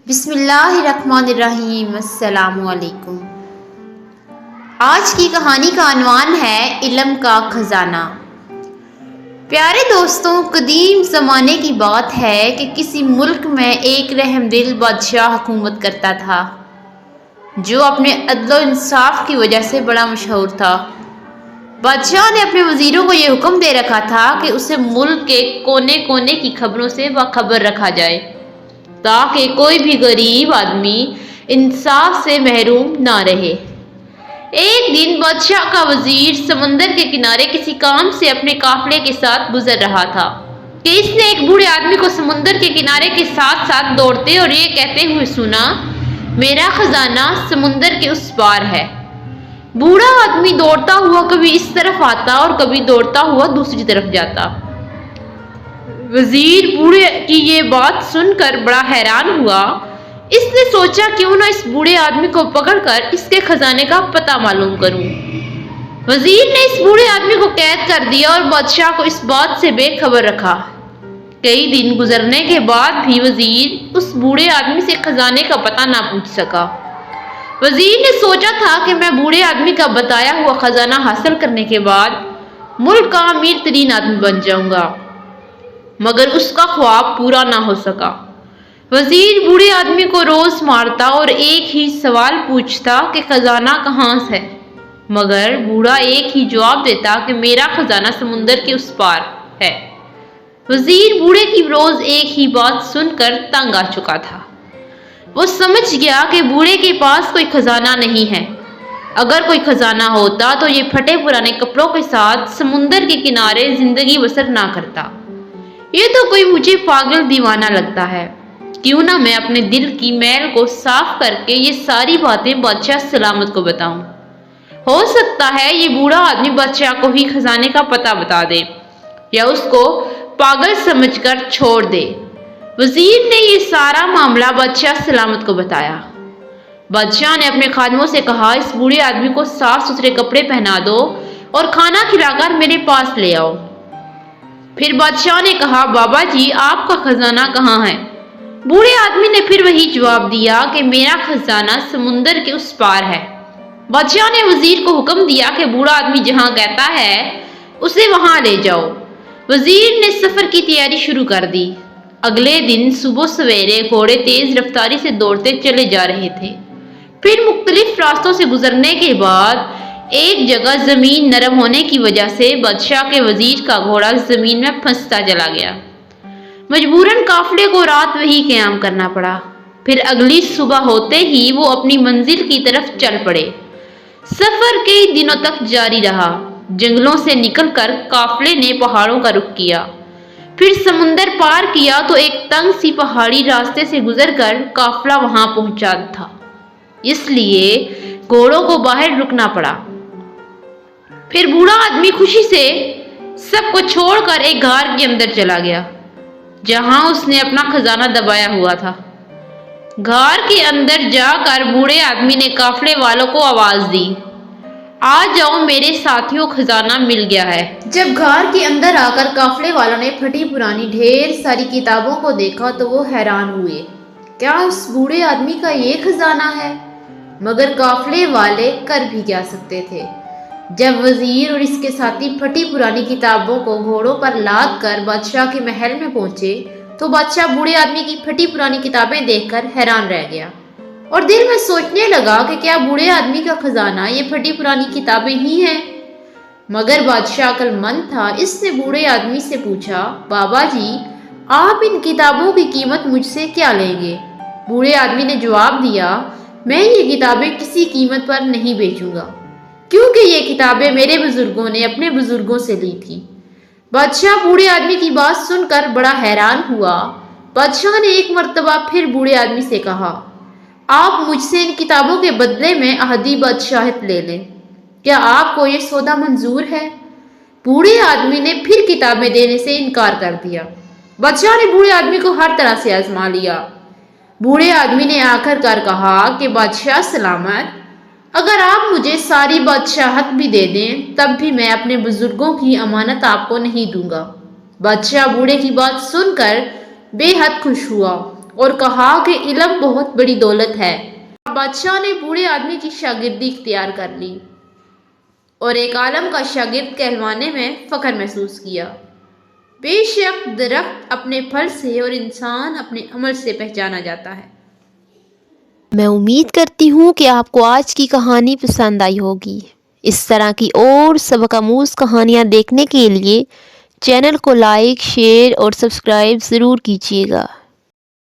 بسم اللہ الرحمن الرحیم۔ السلام علیکم۔ آج کی کہانی کا عنوان ہے علم کا خزانہ۔ پیارے دوستوں، قدیم زمانے کی بات ہے کہ کسی ملک میں ایک رحم دل بادشاہ حکومت کرتا تھا جو اپنے عدل و انصاف کی وجہ سے بڑا مشہور تھا۔ بادشاہ نے اپنے وزیروں کو یہ حکم دے رکھا تھا کہ اسے ملک کے کونے کونے کی خبروں سے باخبر رکھا جائے تاکہ کوئی بھی غریب آدمی انصاف سے محروم نہ رہے۔ ایک دن بادشاہ کا وزیر سمندر کے کنارے کسی کام سے اپنے قافلے کے ساتھ گزر رہا تھا کہ اس نے ایک بوڑھے آدمی کو سمندر کے کنارے کے ساتھ ساتھ دوڑتے اور یہ کہتے ہوئے سنا، میرا خزانہ سمندر کے اس پار ہے۔ بوڑھا آدمی دوڑتا ہوا کبھی اس طرف آتا اور کبھی دوڑتا ہوا دوسری طرف جاتا۔ وزیر بوڑھے کی یہ بات سن کر بڑا حیران ہوا۔ اس نے سوچا کیوں نہ اس بوڑھے آدمی کو پکڑ کر اس کے خزانے کا پتہ معلوم کروں۔ وزیر نے اس بوڑھے آدمی کو قید کر دیا اور بادشاہ کو اس بات سے بے خبر رکھا۔ کئی دن گزرنے کے بعد بھی وزیر اس بوڑھے آدمی سے خزانے کا پتہ نہ پوچھ سکا۔ وزیر نے سوچا تھا کہ میں بوڑھے آدمی کا بتایا ہوا خزانہ حاصل کرنے کے بعد ملک کا امیر ترین آدمی بن جاؤں گا، مگر اس کا خواب پورا نہ ہو سکا۔ وزیر بوڑھے آدمی کو روز مارتا اور ایک ہی سوال پوچھتا کہ خزانہ کہاں ہے، مگر بوڑھا ایک ہی جواب دیتا کہ میرا خزانہ سمندر کے اس پار ہے۔ وزیر بوڑھے کی روز ایک ہی بات سن کر تنگ آ چکا تھا۔ وہ سمجھ گیا کہ بوڑھے کے پاس کوئی خزانہ نہیں ہے۔ اگر کوئی خزانہ ہوتا تو یہ پھٹے پرانے کپڑوں کے ساتھ سمندر کے کنارے زندگی بسر نہ کرتا۔ یہ تو کوئی مجھے پاگل دیوانہ لگتا ہے، کیوں نہ میں اپنے دل کی میل کو صاف کر کے یہ ساری باتیں بادشاہ سلامت کو بتاؤں۔ ہو سکتا ہے یہ بوڑھا آدمی بادشاہ کو ہی خزانے کا پتہ بتا دے یا اس کو پاگل سمجھ کر چھوڑ دے۔ وزیر نے یہ سارا معاملہ بادشاہ سلامت کو بتایا۔ بادشاہ نے اپنے خادموں سے کہا، اس بوڑھے آدمی کو صاف ستھرے کپڑے پہنا دو اور کھانا کھلا کر میرے پاس لے آؤ۔ پھر بادشاہ نے کہا، بابا جی آپ کا خزانہ کہاں ہے؟ بوڑھے آدمی نے پھر وہی جواب دیا کہ میرا خزانہ سمندر کے اس پار ہے۔ بادشاہ نے وزیر کو حکم دیا کہ بوڑھا آدمی جہاں کہتا ہے اسے وہاں لے جاؤ۔ وزیر نے سفر کی تیاری شروع کر دی۔ اگلے دن صبح سویرے گھوڑے تیز رفتاری سے دوڑتے چلے جا رہے تھے۔ پھر مختلف راستوں سے گزرنے کے بعد ایک جگہ زمین نرم ہونے کی وجہ سے بادشاہ کے وزیر کا گھوڑا زمین میں پھنستا چلا گیا۔ مجبوراً قافلے کو رات وہیں قیام کرنا پڑا۔ پھر اگلی صبح ہوتے ہی وہ اپنی منزل کی طرف چل پڑے۔ سفر کئی دنوں تک جاری رہا۔ جنگلوں سے نکل کر قافلے نے پہاڑوں کا رخ کیا، پھر سمندر پار کیا تو ایک تنگ سی پہاڑی راستے سے گزر کر قافلہ وہاں پہنچا تھا، اس لیے گھوڑوں کو باہر رکنا پڑا۔ پھر بوڑھا آدمی خوشی سے سب کو چھوڑ کر ایک غار کے اندر چلا گیا جہاں اس نے اپنا خزانہ دبایا ہوا تھا۔ غار کے اندر جا کر بوڑھے آدمی نے قافلے والوں کو آواز دی، آ جاؤ میرے ساتھیوں، خزانہ مل گیا ہے۔ جب غار کے اندر آ کر قافلے والوں نے پھٹی پرانی ڈھیر ساری کتابوں کو دیکھا تو وہ حیران ہوئے، کیا اس بوڑھے آدمی کا یہ خزانہ ہے؟ مگر قافلے والے کر بھی کیا سکتے تھے؟ جب وزیر اور اس کے ساتھی پھٹی پرانی کتابوں کو گھوڑوں پر لاد کر بادشاہ کے محل میں پہنچے تو بادشاہ بوڑھے آدمی کی پھٹی پرانی کتابیں دیکھ کر حیران رہ گیا اور دل میں سوچنے لگا کہ کیا بوڑھے آدمی کا خزانہ یہ پھٹی پرانی کتابیں ہی ہیں؟ مگر بادشاہ عقل مند تھا، اس نے بوڑھے آدمی سے پوچھا، بابا جی آپ ان کتابوں کی قیمت مجھ سے کیا لیں گے؟ بوڑھے آدمی نے جواب دیا، میں یہ کتابیں کسی قیمت پر نہیں بیچوں گا، کیونکہ یہ کتابیں میرے بزرگوں نے اپنے بزرگوں سے لی تھی۔ بادشاہ بوڑھے آدمی کی بات سن کر بڑا حیران ہوا۔ بادشاہ نے ایک مرتبہ پھر بوڑھے آدمی سے کہا، آپ مجھ سے ان کتابوں کے بدلے میں احدی بادشاہت لے لیں، کیا آپ کو یہ سودا منظور ہے؟ بوڑھے آدمی نے پھر کتابیں دینے سے انکار کر دیا۔ بادشاہ نے بوڑھے آدمی کو ہر طرح سے آزما لیا۔ بوڑھے آدمی نے آخر کار کہا کہ بادشاہ سلامت، اگر آپ مجھے ساری بادشاہت بھی دے دیں تب بھی میں اپنے بزرگوں کی امانت آپ کو نہیں دوں گا۔ بادشاہ بوڑھے کی بات سن کر بے حد خوش ہوا اور کہا کہ علم بہت بڑی دولت ہے۔ بادشاہ نے بوڑھے آدمی کی شاگردی اختیار کر لی اور ایک عالم کا شاگرد کہلوانے میں فخر محسوس کیا۔ بے شک درخت اپنے پھل سے اور انسان اپنے عمل سے پہچانا جاتا ہے۔ میں امید کرتی ہوں کہ آپ کو آج کی کہانی پسند آئی ہوگی۔ اس طرح کی اور سبق آموز کہانیاں دیکھنے کے لیے چینل کو لائک، شیئر اور سبسکرائب ضرور کیجیے گا۔